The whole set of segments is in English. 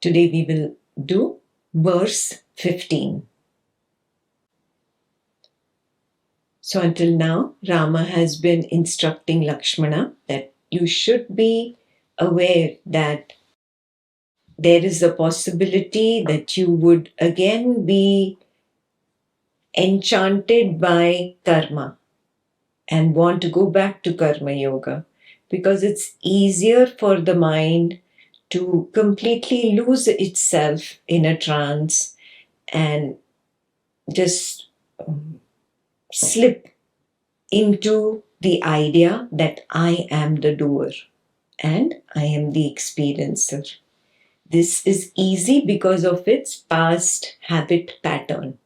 Today we will do verse 15. So until now, Rama has been instructing Lakshmana that you should be aware that there is a possibility that you would again be enchanted by karma and want to go back to karma yoga, because it's easier for the mind to completely lose itself in a trance and just slip into the idea that I am the doer and I am the experiencer. This is easy because of its past habit pattern.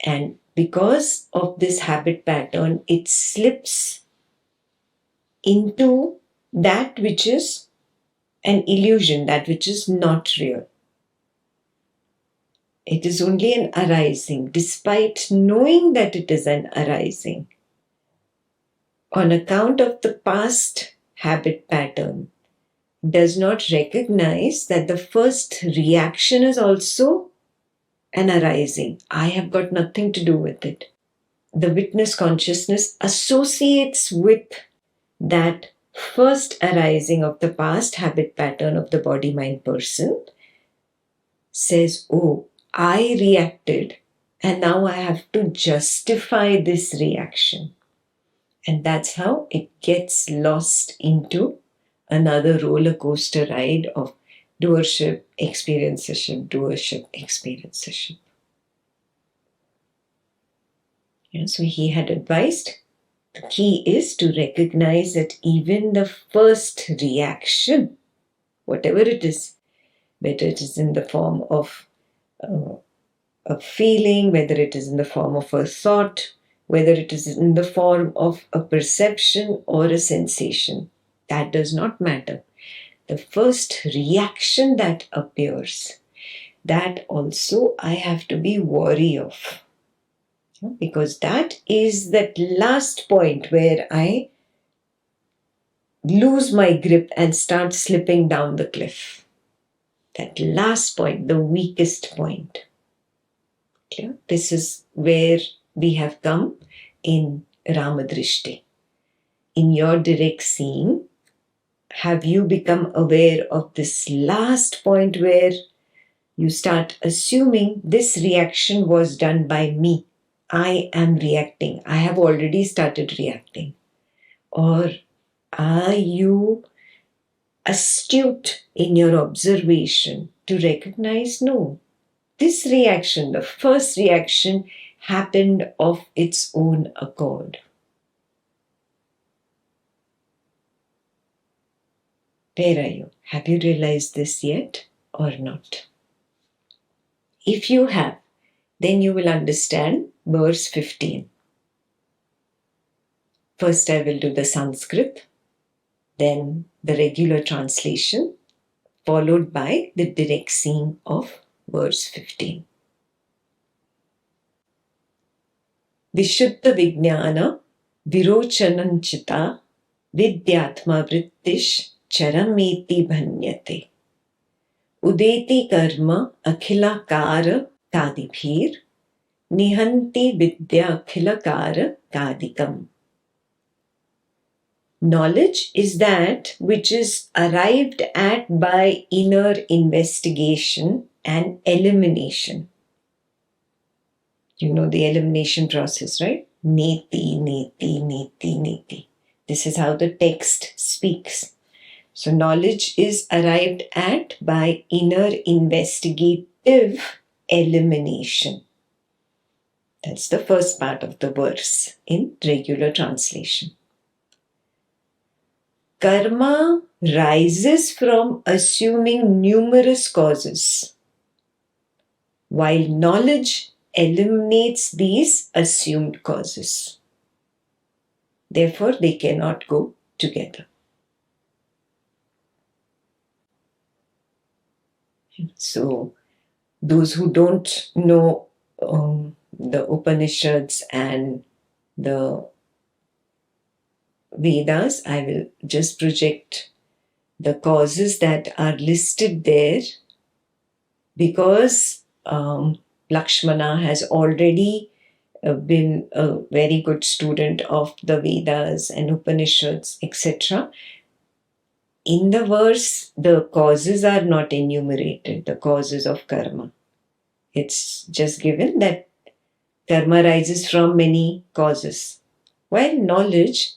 And because of this habit pattern, it slips into that which is an illusion, that which is not real. It is only an arising, despite knowing that it is an arising. On account of the past habit pattern, does not recognize that the first reaction is also an arising. I have got nothing to do with it. The witness consciousness associates with that first arising of the past habit pattern of the body, mind, person, says, oh, I reacted and now I have to justify this reaction. And that's how it gets lost into another roller coaster ride of doership, experiencership, doership, experiencership. So he had advised, the key is to recognize that even the first reaction, whatever it is, whether it is in the form of a feeling, whether it is in the form of a thought, whether it is in the form of a perception or a sensation, that does not matter. The first reaction that appears, that also I have to be wary of. Because that is that last point where I lose my grip and start slipping down the cliff. That last point, the weakest point. Okay? This is where we have come in Rama Drishti. In your direct seeing, have you become aware of this last point where you start assuming this reaction was done by me? I am reacting. I have already started reacting. Or are you astute in your observation to recognize, no, this reaction, the first reaction, happened of its own accord. Where are you? Have you realized this yet or not? If you have, then you will understand verse 15. First I will do the Sanskrit, then the regular translation, followed by the direct seeing of verse 15. Vishuddha Vijnana Virochananchita Vidyatma Vrittish Charameti Bhanyate Udeti Karma Akhilakara Kadibhir Nihanti Vidya Akhilakara Kadikam. Knowledge is that which is arrived at by inner investigation and elimination. You know the elimination process, right? Neti, neti, neti, neti. This is how the text speaks. So knowledge is arrived at by inner investigative elimination. That's the first part of the verse in regular translation. Karma rises from assuming numerous causes, while knowledge eliminates these assumed causes. Therefore, they cannot go together. So, those who don't know the Upanishads and the Vedas, I will just project the causes that are listed there, because Lakshmana has already been a very good student of the Vedas and Upanishads, etc. In the verse, the causes are not enumerated, the causes of karma. It's just given that karma rises from many causes, while knowledge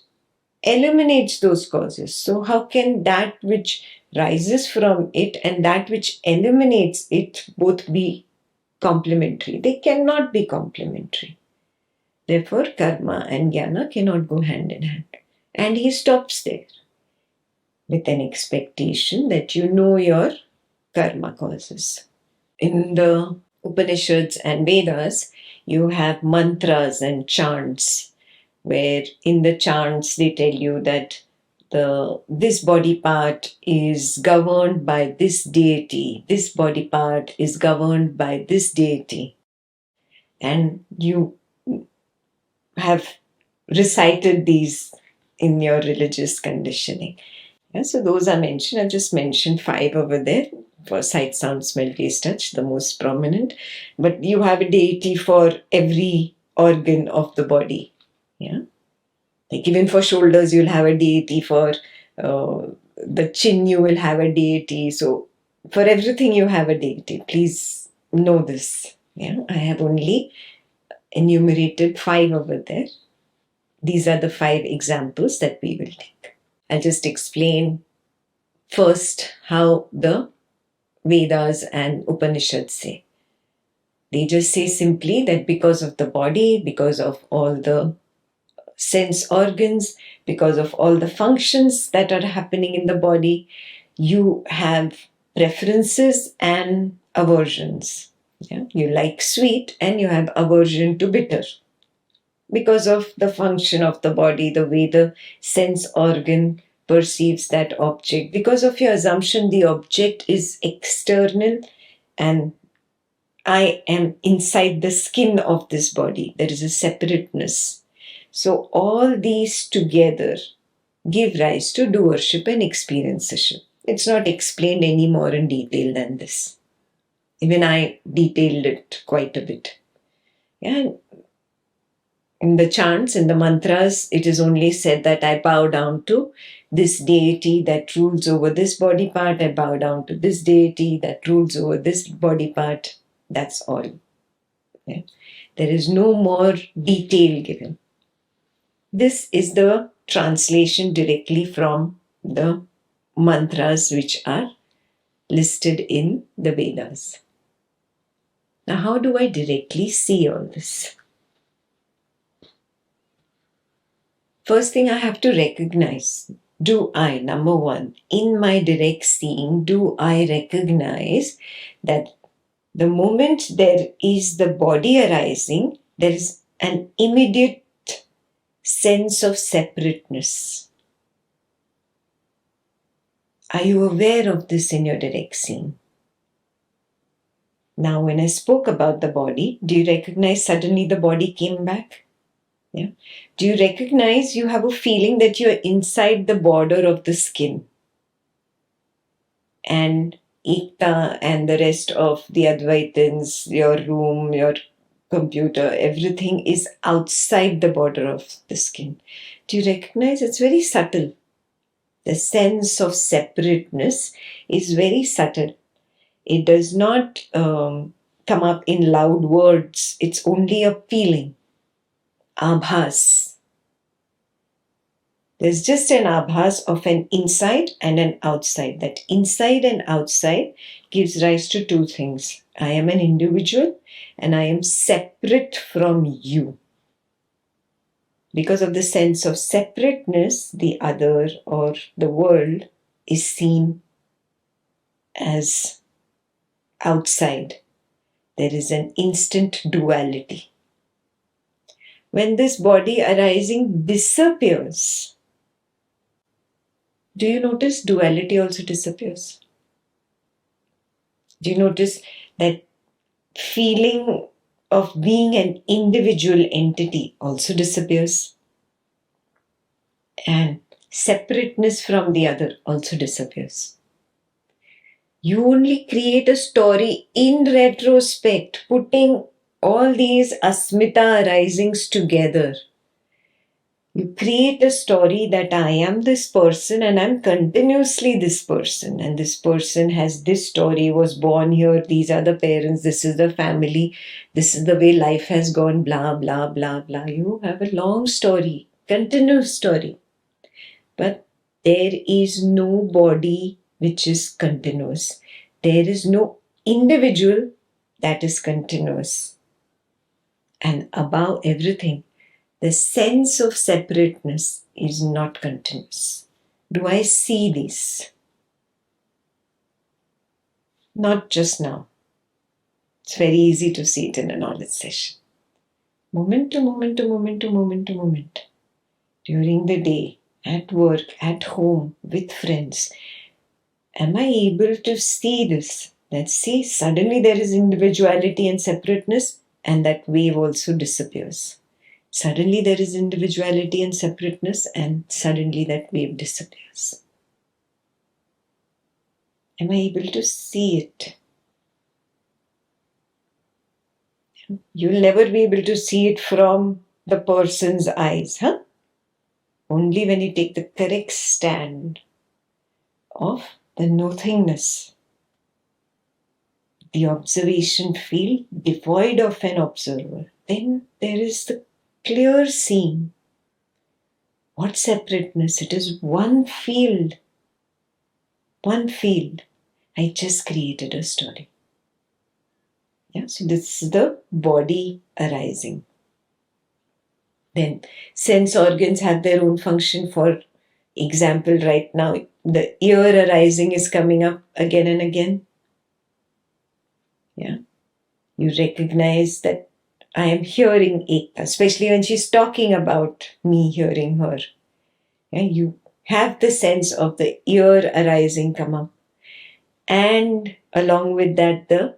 eliminates those causes. So, how can that which rises from it and that which eliminates it both be complementary? They cannot be complementary. Therefore, karma and jnana cannot go hand in hand. And he stops there with an expectation that you know your karma causes. In the Upanishads and Vedas, you have mantras and chants, where in the chants they tell you that this body part is governed by this deity, this body part is governed by this deity. And you have recited these in your religious conditioning. Yeah, so those are mentioned. I've just mentioned 5 over there for sight, sound, smell, taste, touch, the most prominent. But you have a deity for every organ of the body. Yeah, like even for shoulders, you'll have a deity. For the chin, you will have a deity. So for everything, you have a deity. Please know this. Yeah, I have only enumerated 5 over there. These are the 5 examples that we will take. I'll just explain first how the Vedas and Upanishads say. They just say simply that because of the body, because of all the sense organs, because of all the functions that are happening in the body, you have preferences and aversions. Yeah? You like sweet and you have aversion to bitter. Because of the function of the body, the way the sense organ perceives that object, because of your assumption the object is external and I am inside the skin of this body, there is a separateness. So all these together give rise to doership and experiencership. It's not explained any more in detail than this. Even I detailed it quite a bit. Yeah. In the chants, in the mantras, it is only said that I bow down to this deity that rules over this body part. I bow down to this deity that rules over this body part. That's all. Yeah. There is no more detail given. This is the translation directly from the mantras which are listed in the Vedas. Now, how do I directly see all this? First thing I have to recognize, do I, number one, in my direct seeing, do I recognize that the moment there is the body arising, there is an immediate sense of separateness? Are you aware of this in your direct seeing? Now, when I spoke about the body, do you recognize suddenly the body came back? Yeah. Do you recognize you have a feeling that you're inside the border of the skin? And Ekta and the rest of the Advaitins, your room, your computer, everything is outside the border of the skin. Do you recognize? It's very subtle. The sense of separateness is very subtle. It does not come up in loud words. It's only a feeling. Abhas. There's just an abhas of an inside and an outside. That inside and outside gives rise to 2 things. I am an individual and I am separate from you. Because of the sense of separateness, the other or the world is seen as outside. There is an instant duality. When this body arising disappears, do you notice duality also disappears? Do you notice that feeling of being an individual entity also disappears? And separateness from the other also disappears. You only create a story in retrospect, putting all these asmita arisings together. You create a story that I am this person and I'm continuously this person. And this person has this story, was born here, these are the parents, this is the family, this is the way life has gone, blah, blah, blah, blah. You have a long story, continuous story. But there is no body which is continuous. There is no individual that is continuous. And above everything, the sense of separateness is not continuous. Do I see this? Not just now. It's very easy to see it in a knowledge session. Moment to moment to moment to moment to moment. During the day, at work, at home, with friends. Am I able to see this? Let's see, suddenly there is individuality and separateness, and that wave also disappears. Suddenly there is individuality and separateness, and suddenly that wave disappears. Am I able to see it? You'll never be able to see it from the person's eyes, huh? Only when you take the correct stand of the nothingness, the observation field devoid of an observer, then there is the clear seeing. What separateness? It is one field. One field. I just created a story. Yeah, so this is the body arising. Then sense organs have their own function. For example, right now, the ear arising is coming up again and again. Yeah. You recognize that I am hearing Ekta, especially when she's talking about me hearing her. Yeah, you have the sense of the ear arising come up. And along with that, the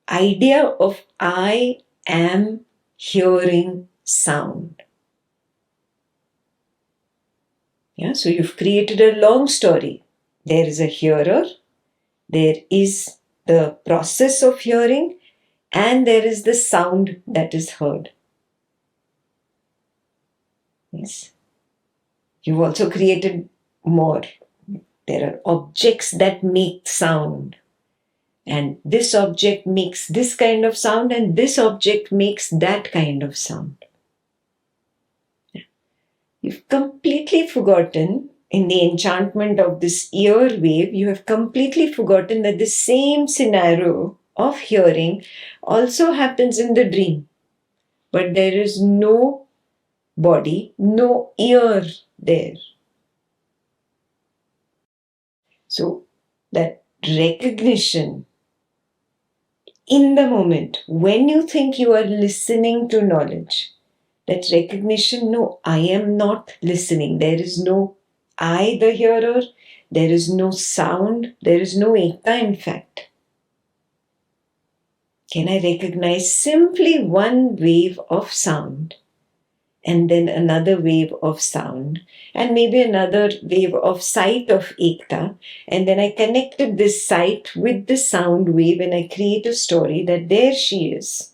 idea of I am hearing sound. Yeah, so you've created a long story. There is a hearer, there is the process of hearing, and there is the sound that is heard. Yes. You've also created more. There are objects that make sound. And this object makes this kind of sound, and this object makes that kind of sound. You've completely forgotten, in the enchantment of this ear wave, you have completely forgotten that the same scenario of hearing also happens in the dream. But there is no body, no ear there. So that recognition in the moment, when you think you are listening to knowledge, that recognition, no, I am not listening. There is no I, the hearer. There is no sound. There is no Ekta, in fact. Can I recognize simply one wave of sound, and then another wave of sound, and maybe another wave of sight of Ekta, and then I connected this sight with the sound wave, and I create a story that there she is.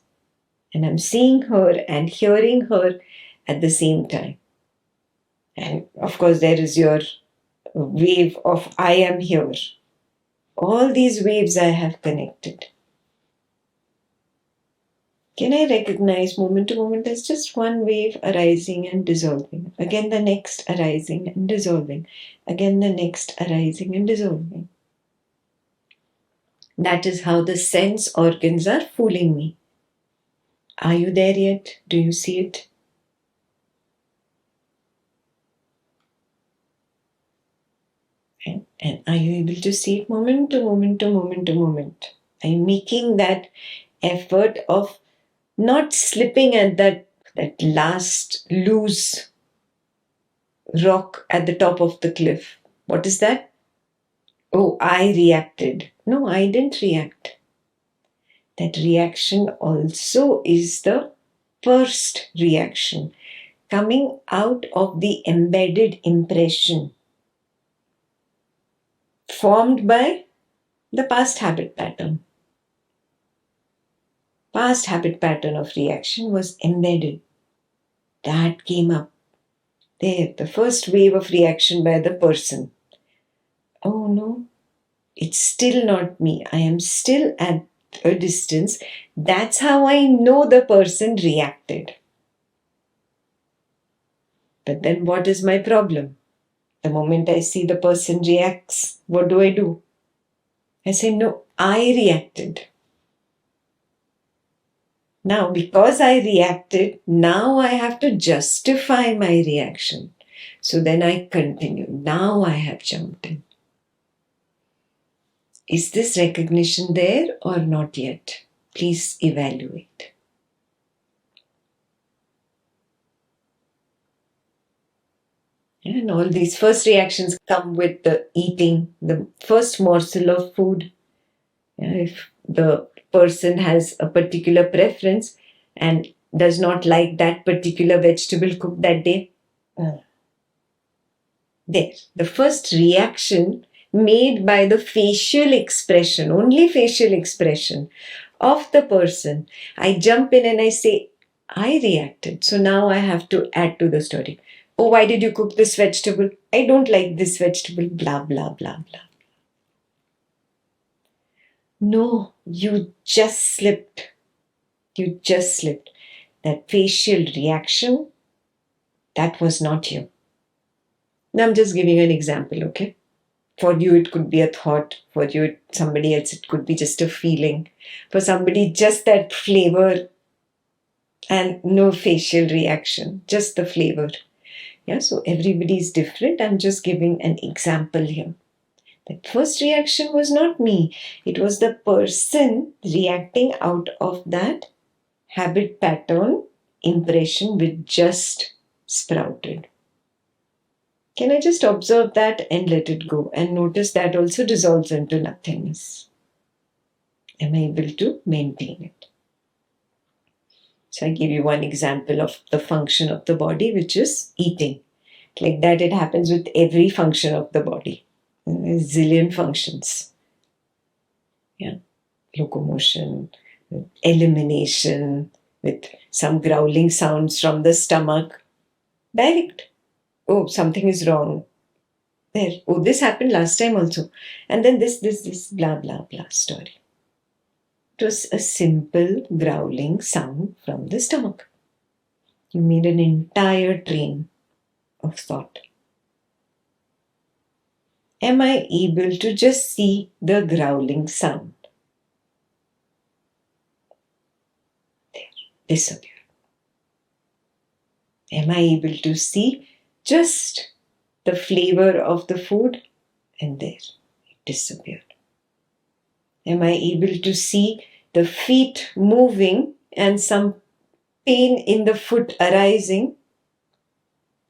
And I'm seeing her and hearing her at the same time. And of course, there is your wave of I am here. All these waves I have connected. Can I recognize moment to moment as just one wave arising and dissolving? Again, the next arising and dissolving. Again, the next arising and dissolving. That is how the sense organs are fooling me. Are you there yet? Do you see it? And are you able to see it moment to moment to moment to moment? Are you making that effort of not slipping at that last loose rock at the top of the cliff? What is that? Oh, I reacted. No, I didn't react. That reaction also is the first reaction. coming out of the embedded impression formed by the past habit pattern. Past habit pattern of reaction was embedded. That came up. There, the first wave of reaction by the person. Oh no, it's still not me. I am still at a distance. That's how I know the person reacted. But then what is my problem? The moment I see the person reacts, what do? I say, no, I reacted. Now, because I reacted, now I have to justify my reaction. So then I continue. Now I have jumped in. Is this recognition there or not yet? Please evaluate. And all these first reactions come with the eating, the first morsel of food. If the person has a particular preference and does not like that particular vegetable cooked that day, there, the first reaction made by the facial expression, only facial expression of the person, I jump in and I say, I reacted. So now I have to add to the story. Oh, why did you cook this vegetable? I don't like this vegetable, blah, blah, blah, blah. No, you just slipped. You just slipped. That facial reaction, that was not you. Now I'm just giving an example, okay? For you, it could be a thought. For you, somebody else, it could be just a feeling. For somebody, just that flavor and no facial reaction, just the flavor. Yeah, so everybody is different. I'm just giving an example here. That first reaction was not me. It was the person reacting out of that habit pattern impression which just sprouted. Can I just observe that and let it go and notice that also dissolves into nothingness? Am I able to maintain it? So I give you one example of the function of the body, which is eating. Like that, it happens with every function of the body. There's zillion functions. Yeah, locomotion, elimination, with some growling sounds from the stomach. Direct. Oh, something is wrong. There. Oh, this happened last time also. And then this, blah, blah, blah story. It was a simple growling sound from the stomach. You made an entire train of thought. Am I able to just see the growling sound? There, disappear. Am I able to see just the flavor of the food? And there, it disappeared. Am I able to see the feet moving and some pain in the foot arising?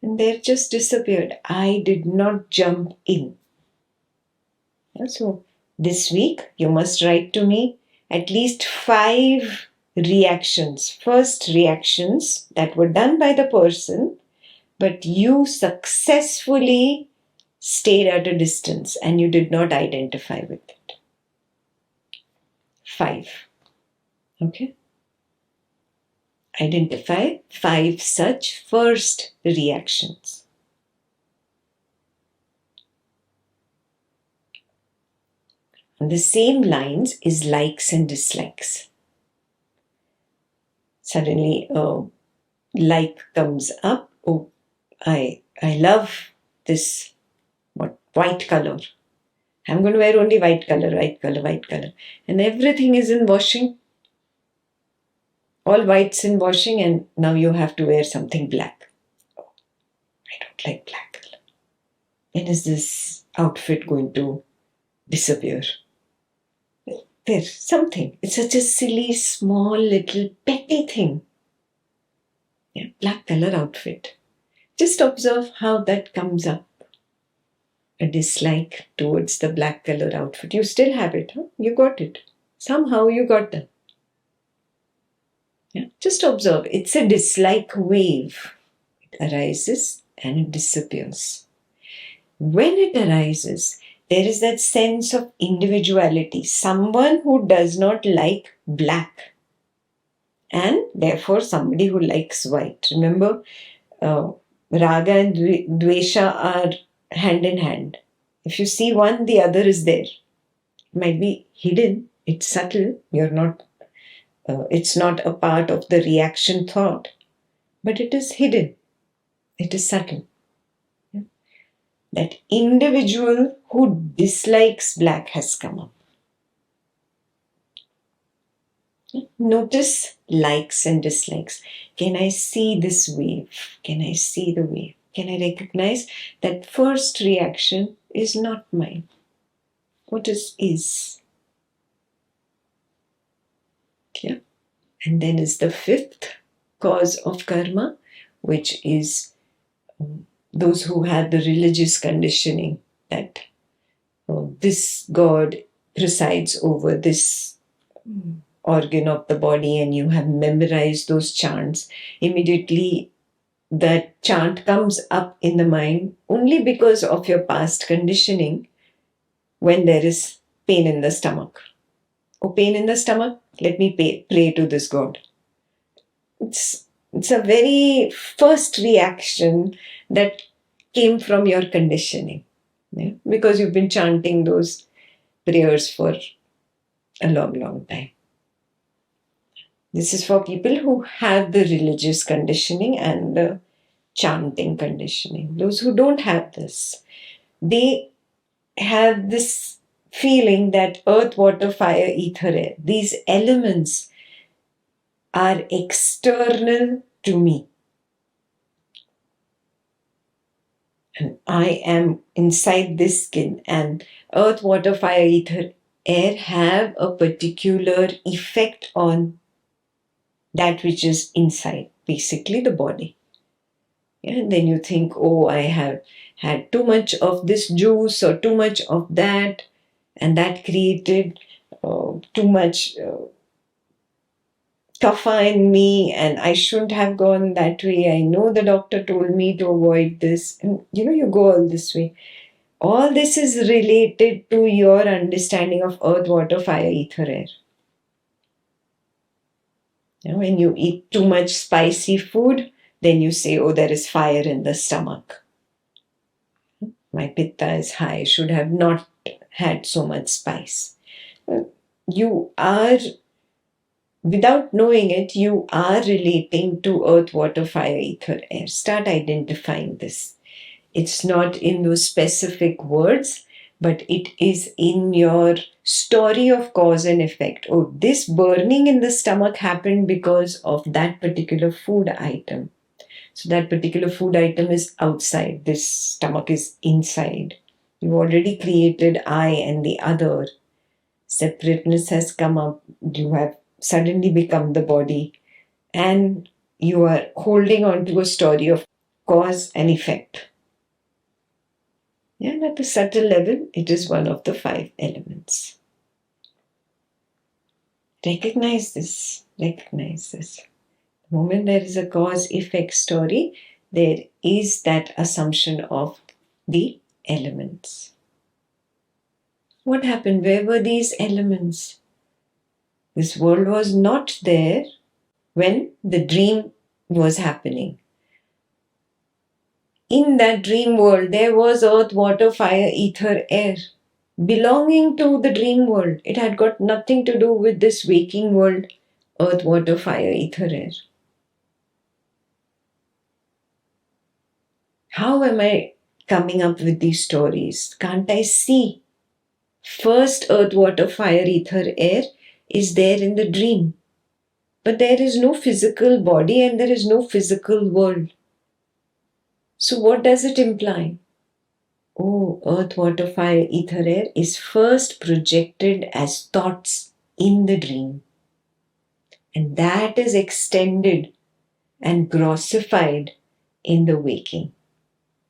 And there just disappeared. I did not jump in. So this week, you must write to me at least 5 reactions, first reactions that were done by the person, but you successfully stayed at a distance and you did not identify with it. 5. Okay? Identify 5 such first reactions. On the same lines is likes and dislikes. Suddenly a like comes up. Oh, I love this white color. I'm going to wear only white color. And everything is in washing. All whites in washing and now you have to wear something black. Oh, I don't like black color. When is this outfit going to disappear? There's something. It's such a silly, small, little, petty thing. Yeah, black color outfit. Just observe how that comes up. A dislike towards the black color outfit. You still have it, huh? You got it. Somehow you got that. Yeah, just observe. It's a dislike wave. It arises and it disappears. When it arises, there is that sense of individuality. Someone who does not like black, and therefore somebody who likes white. Remember, raga and dvesha are hand in hand. If you see one, the other is there. It might be hidden, it's subtle, it's not a part of the reaction thought, but it is hidden, it is subtle. That individual who dislikes black has come up. Notice likes and dislikes. Can I see this wave? Can I see the wave? Can I recognize that first reaction is not mine? What is? Yeah. And then is the fifth cause of karma, which is those who had the religious conditioning that this God presides over this organ of the body, and you have memorized those chants. Immediately that chant comes up in the mind only because of your past conditioning. When there is pain in the stomach, pain in the stomach, let me pray to this God. It's a very first reaction that came from your conditioning, because you've been chanting those prayers for a long time. This is for people who have the religious conditioning and the chanting conditioning. Those who don't have this, they have this feeling that earth, water, fire, ether, air, these elements are external to me. And I am inside this skin, and earth, water, fire, ether, air have a particular effect on that which is inside, basically the body. And then you think, I have had too much of this juice or too much of that, and that created too much kapha in me, and I shouldn't have gone that way. I know the doctor told me to avoid this. And you go all this way. All this is related to your understanding of earth, water, fire, ether, air. When you eat too much spicy food, then you say, there is fire in the stomach. My pitta is high, should have not had so much spice. You are, without knowing it, you are relating to earth, water, fire, ether, air. Start identifying this. It's not in those specific words, but it is in your story of cause and effect. This burning in the stomach happened because of that particular food item. So that particular food item is outside. This stomach is inside. You've already created I and the other. Separateness has come up. You have suddenly become the body. And you are holding on to a story of cause and effect. And at a subtle level, it is one of the 5 elements. Recognize this. Recognize this. The moment there is a cause-effect story, there is that assumption of the elements. What happened? Where were these elements? This world was not there when the dream was happening. In that dream world, there was earth, water, fire, ether, air, belonging to the dream world. It had got nothing to do with this waking world, earth, water, fire, ether, air. How am I coming up with these stories? Can't I see? First, earth, water, fire, ether, air is there in the dream. But there is no physical body and there is no physical world. So what does it imply? Earth, water, fire, ether, air is first projected as thoughts in the dream. And that is extended and grossified in the waking.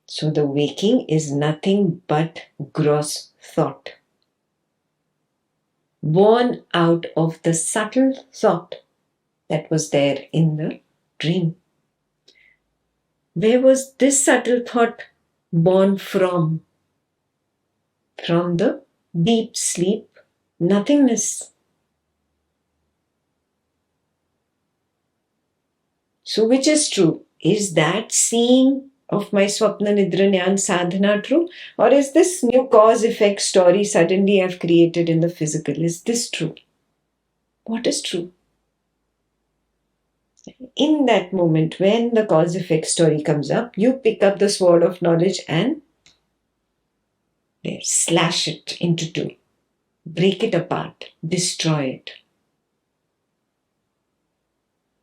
So the waking is nothing but gross thought, born out of the subtle thought that was there in the dream. Where was this subtle thought born from? From the deep sleep, nothingness. So which is true? Is that seeing of my Swapna Nidra Jnana Sadhana true? Or is this new cause-effect story suddenly I've created in the physical? Is this true? What is true? In that moment when the cause-effect story comes up, you pick up the sword of knowledge and there, slash it into two. Break it apart. Destroy it.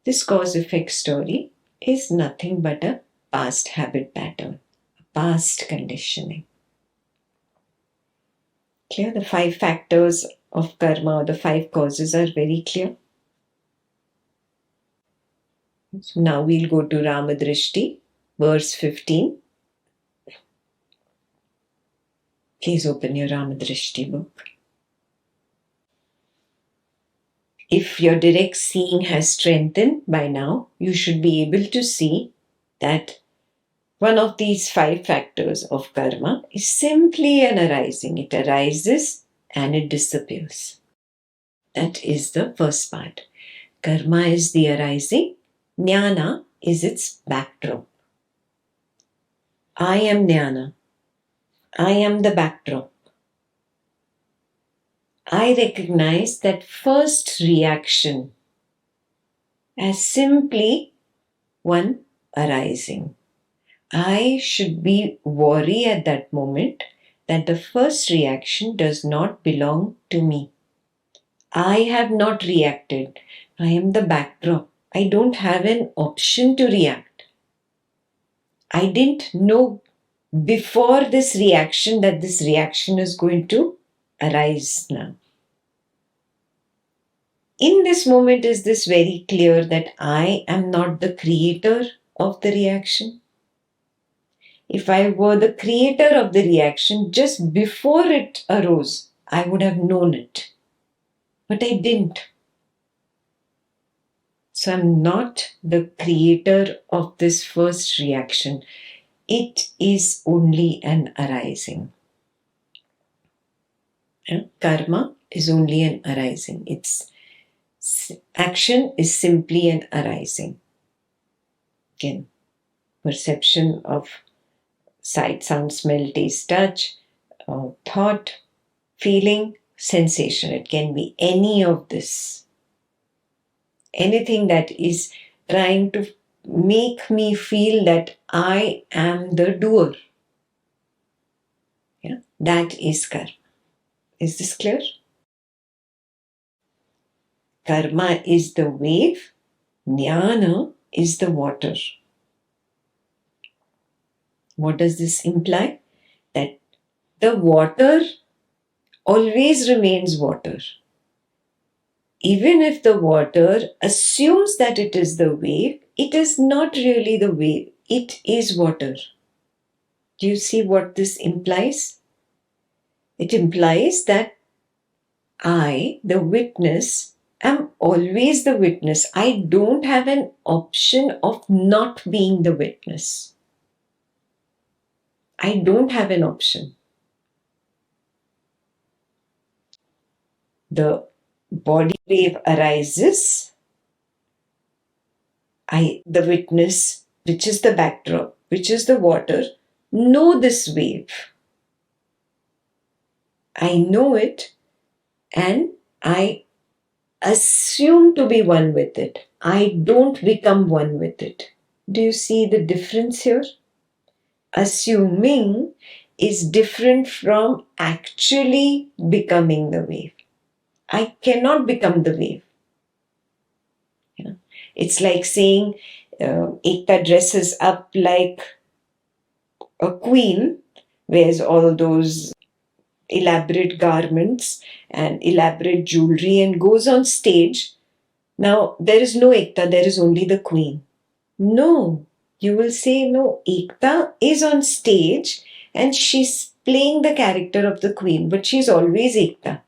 This cause-effect story is nothing but a past habit pattern, a past conditioning. Clear? The 5 factors of karma or the 5 causes are very clear. So now we'll go to Rama Drishti, verse 15. Please open your Rama Drishti book. If your direct seeing has strengthened by now, you should be able to see that one of these 5 factors of karma is simply an arising. It arises and it disappears. That is the first part. Karma is the arising. Jnana is its backdrop. I am Jnana. I am the backdrop. I recognize that first reaction as simply one arising. I should be worried at that moment that the first reaction does not belong to me. I have not reacted. I am the backdrop. I don't have an option to react. I didn't know before this reaction that this reaction is going to arise now. In this moment, is this very clear that I am not the creator of the reaction? If I were the creator of the reaction just before it arose, I would have known it. But I didn't. So I'm not the creator of this first reaction. It is only an arising. Karma is only an arising. Its action is simply an arising. Again, perception of sight, sound, smell, taste, touch, thought, feeling, sensation. It can be any of this. Anything that is trying to make me feel that I am the doer. Yeah, that is karma. Is this clear? Karma is the wave, jnana is the water. What does this imply? That the water always remains water. Even if the water assumes that it is the wave, it is not really the wave. It is water. Do you see what this implies? It implies that I, the witness, am always the witness. I don't have an option of not being the witness. I don't have an option. The body wave arises. I, the witness, which is the backdrop, which is the water, know this wave. I know it and I assume to be one with it. I don't become one with it. Do you see the difference here? Assuming is different from actually becoming the wave. I cannot become the wave. Yeah. It's like saying Ekta dresses up like a queen, wears all those elaborate garments and elaborate jewelry and goes on stage. Now, there is no Ekta, there is only the queen. No, you will say, no, Ekta is on stage and she's playing the character of the queen, but she's always Ekta.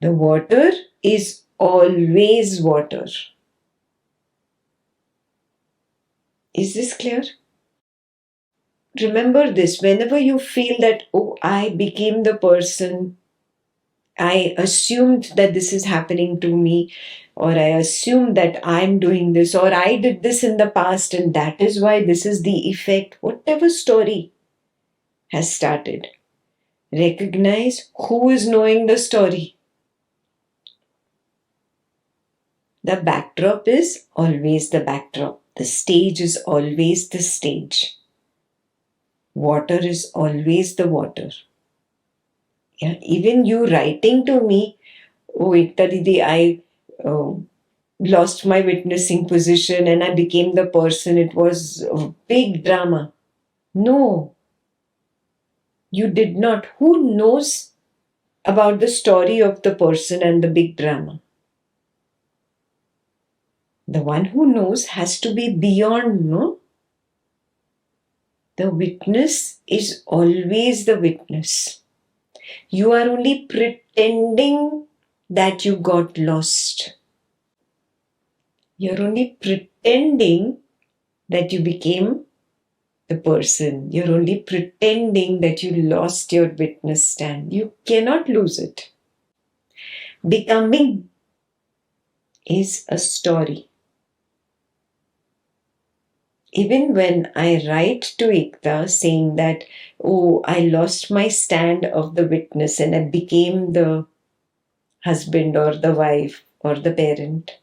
The water is always water. Is this clear? Remember this, whenever you feel that, oh, I became the person, I assumed that this is happening to me, or I assumed that I'm doing this, or I did this in the past and that is why this is the effect, whatever story has started, recognize who is knowing the story. The backdrop is always the backdrop. The stage is always the stage. Water is always the water. Yeah, even you writing to me, oh, Ekta Didi, I lost my witnessing position and I became the person. It was a big drama. No, you did not. Who knows about the story of the person and the big drama? The one who knows has to be beyond, no? The witness is always the witness. You are only pretending that you got lost. You're only pretending that you became the person. You're only pretending that you lost your witness stand. You cannot lose it. Becoming is a story. Even when I write to Ekta saying that, oh, I lost my stand of the witness and I became the husband or the wife or the parent.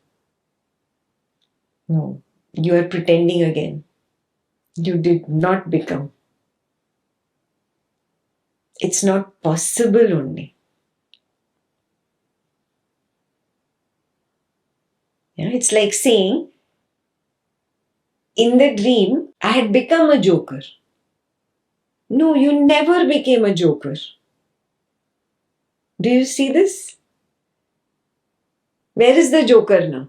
No, you are pretending again. You did not become. It's not possible only. Yeah, it's like saying, in the dream, I had become a joker. No, you never became a joker. Do you see this? Where is the joker now?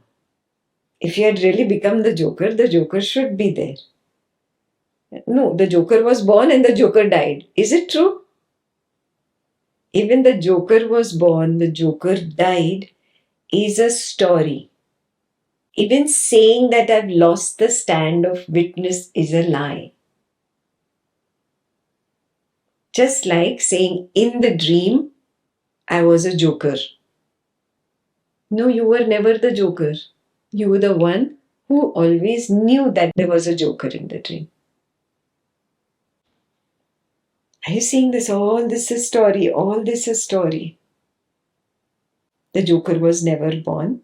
If you had really become the joker should be there. No, the joker was born and the joker died. Is it true? Even the joker was born, the joker died is a story. Even saying that I've lost the stand of witness is a lie. Just like saying in the dream, I was a joker. No, you were never the joker. You were the one who always knew that there was a joker in the dream. Are you seeing this? All this is story. All this is story. The joker was never born.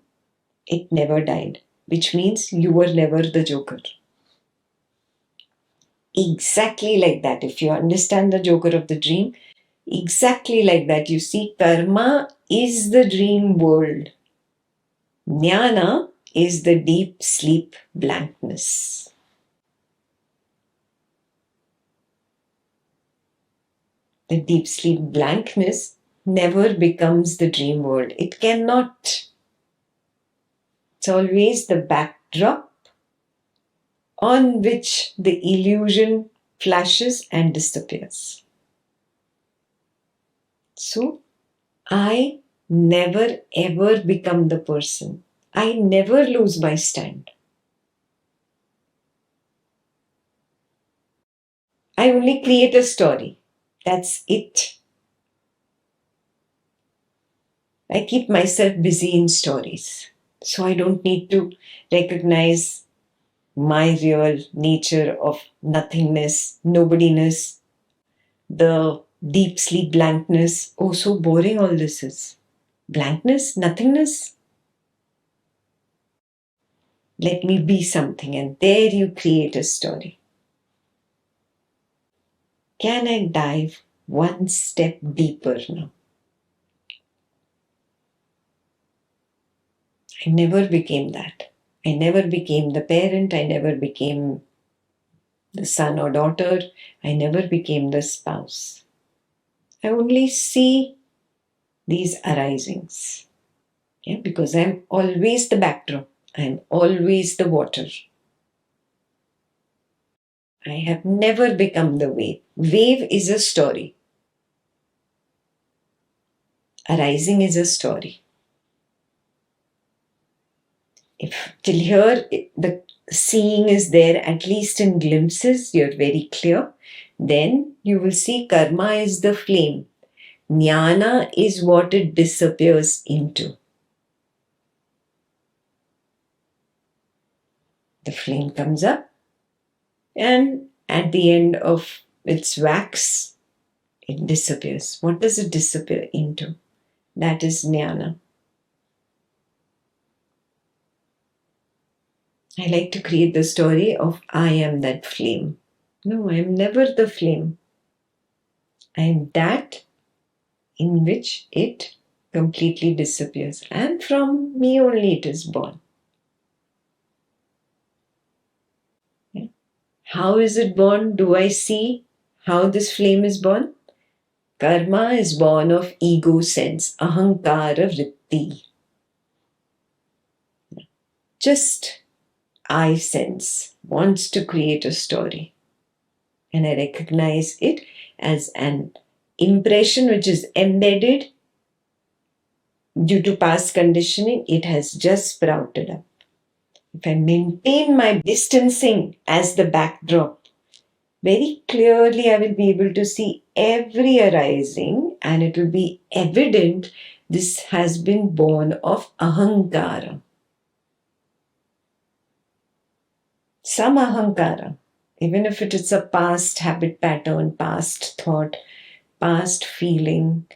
It never died. Which means you were never the joker. Exactly like that. If you understand the joker of the dream, exactly like that. You see, karma is the dream world. Jnana is the deep sleep blankness. The deep sleep blankness never becomes the dream world. It cannot. It's always the backdrop on which the illusion flashes and disappears. So, I never ever become the person. I never lose my stand. I only create a story. That's it. I keep myself busy in stories. So I don't need to recognize my real nature of nothingness, nobodiness, the deep sleep blankness. Oh, so boring all this is. Blankness, nothingness. Let me be something, and there you create a story. Can I dive one step deeper now? I never became that. I never became the parent. I never became the son or daughter. I never became the spouse. I only see these arisings. Yeah, because I'm always the backdrop. I'm always the water. I have never become the wave. Wave is a story. Arising is a story. If till here the seeing is there, at least in glimpses, you're very clear. Then you will see karma is the flame. Jnana is what it disappears into. The flame comes up, and at the end of its wax, it disappears. What does it disappear into? That is jnana. I like to create the story of I am that flame. No, I am never the flame. I am that in which it completely disappears. And from me only it is born. How is it born? Do I see how this flame is born? Karma is born of ego sense, ahankara vritti. Just I sense wants to create a story. And I recognize it as an impression which is embedded due to past conditioning. It has just sprouted up. If I maintain my distancing as the backdrop, very clearly I will be able to see every arising, and it will be evident this has been born of ahankara. Some ahankara, even if it is a past habit pattern, past thought, past feeling,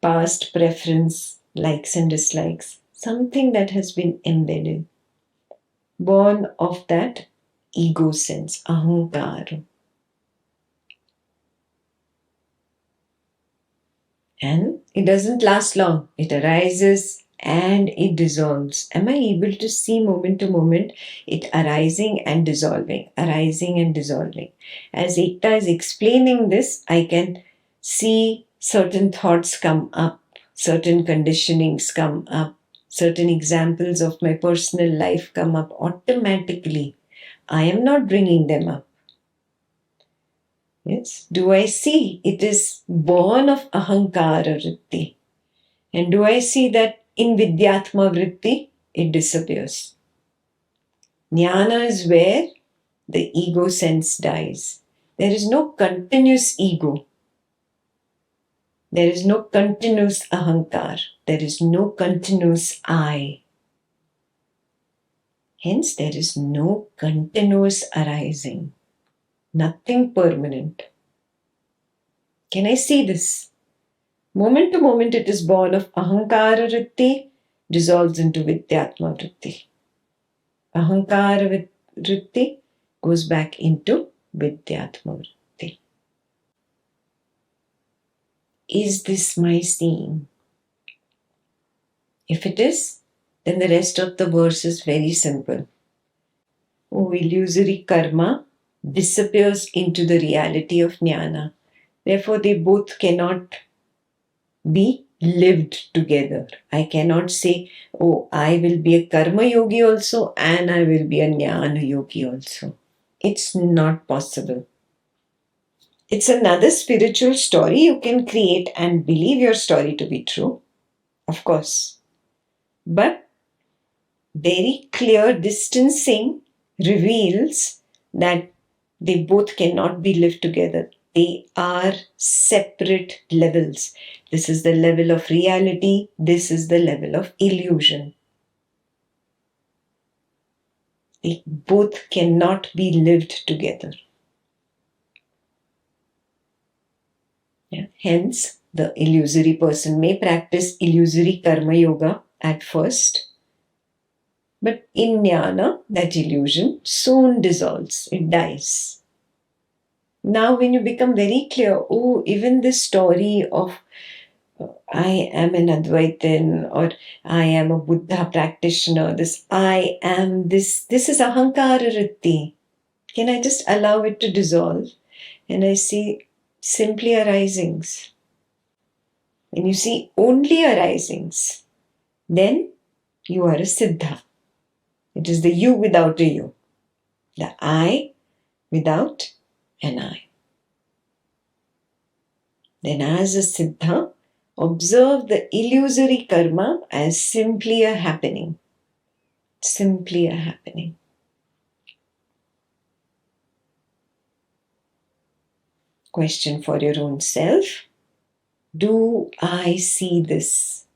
past preference, likes and dislikes, something that has been embedded, born of that ego sense, ahankara. And it doesn't last long. It arises and it dissolves. Am I able to see moment to moment it arising and dissolving, arising and dissolving? As Ekta is explaining this, I can see certain thoughts come up, certain conditionings come up, certain examples of my personal life come up automatically. I am not bringing them up. Yes. Do I see it is born of ahankara vritti? And do I see that in vidyatma vritti, it disappears? Jnana is where the ego sense dies. There is no continuous ego. There is no continuous ahankar. There is no continuous I. Hence, there is no continuous arising. Nothing permanent. Can I see this? Moment to moment, it is born of ahankara vritti, dissolves into vidyatma vritti. Ahankara vritti goes back into vidyatma vritti. Is this my seeing? If it is, then the rest of the verse is very simple. Oh, illusory karma disappears into the reality of jnana. Therefore, they both cannot be lived together. I cannot say, oh, I will be a karma yogi also and I will be a jnana yogi also. It's not possible. It's another spiritual story you can create and believe your story to be true, of course. But very clear distancing reveals that they both cannot be lived together. They are separate levels. This is the level of reality. This is the level of illusion. They both cannot be lived together. Yeah. Hence, the illusory person may practice illusory karma yoga at first, but in jnana, that illusion soon dissolves, it dies. Now, when you become very clear, oh, even this story of I am an Advaitin or I am a Buddha practitioner, this I am, this is ahankara vritti. Can I just allow it to dissolve? And I see simply arisings. When you see only arisings, then you are a siddha. It is the you without a you. The I without an I. Then as a siddha, observe the illusory karma as simply a happening. Simply a happening. question for your own self. Do I see this?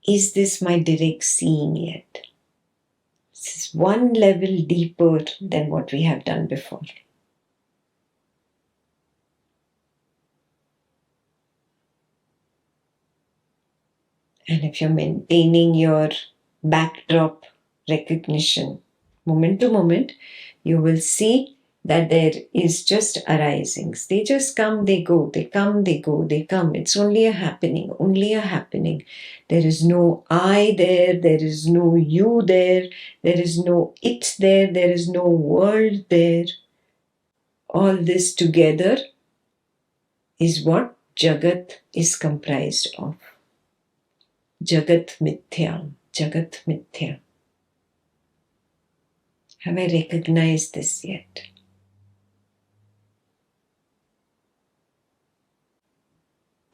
Is this my direct seeing yet? This is one level deeper than what we have done before. And if you're maintaining your backdrop recognition moment to moment, you will see that there is just arisings. They just come, they go, they come, they go, they come. It's only a happening, only a happening. There is no I there, there is no you there, there is no it there, there is no world there. All this together is what Jagat is comprised of. Jagat Mithya, Jagat Mithya. Have I recognized this yet?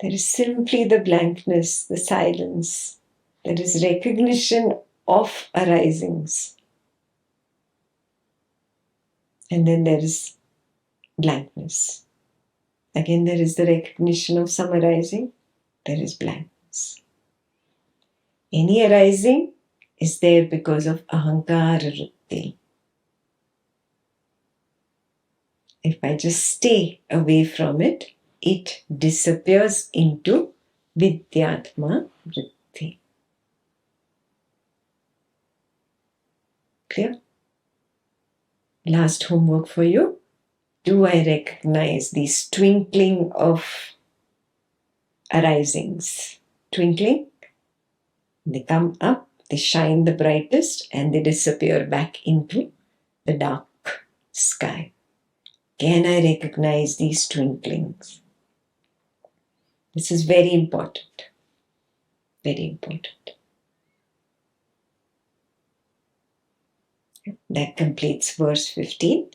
There is simply the blankness, the silence. There is recognition of arisings. And then there is blankness. Again, there is the recognition of some arising. There is blankness. Any arising is there because of ahankara vritti. If I just stay away from it, it disappears into vidyatma vritti. Clear? Last homework for you. Do I recognize these twinkling of arisings? Twinkling. They come up, they shine the brightest, and they disappear back into the dark sky. Can I recognize these twinklings? This is very important. Very important. That completes verse 15.